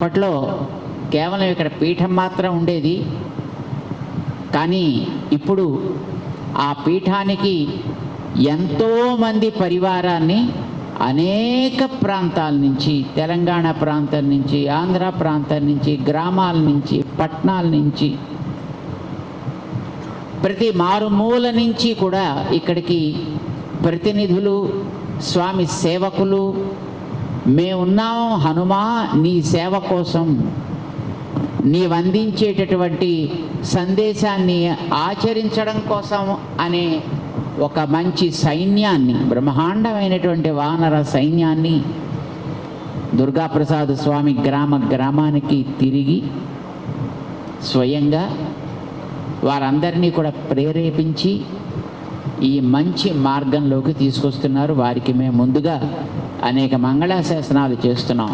అప్పట్లో కేవలం ఇక్కడ పీఠం మాత్రం ఉండేది. కానీ ఇప్పుడు ఆ పీఠానికి ఎంతోమంది పరివారాన్ని అనేక ప్రాంతాల నుంచి, తెలంగాణ ప్రాంతం నుంచి, ఆంధ్ర ప్రాంతం నుంచి, గ్రామాల నుంచి, పట్టణాల నుంచి, ప్రతి మారుమూల నుంచి కూడా ఇక్కడికి ప్రతినిధులు, స్వామి సేవకులు, మేమున్నాం హనుమా నీ సేవ కోసం, నీవందించేటటువంటి సందేశాన్ని ఆచరించడం కోసం అనే ఒక మంచి సైన్యాన్ని, బ్రహ్మాండమైనటువంటి వానర సైన్యాన్ని దుర్గాప్రసాద్ స్వామి గ్రామానికి తిరిగి స్వయంగా వారందరినీ కూడా ప్రేరేపించి ఈ మంచి మార్గంలోకి తీసుకొస్తున్నారు. వారికి మేము ముందుగా అనేక మంగళాశాసనాలు చేస్తున్నాం.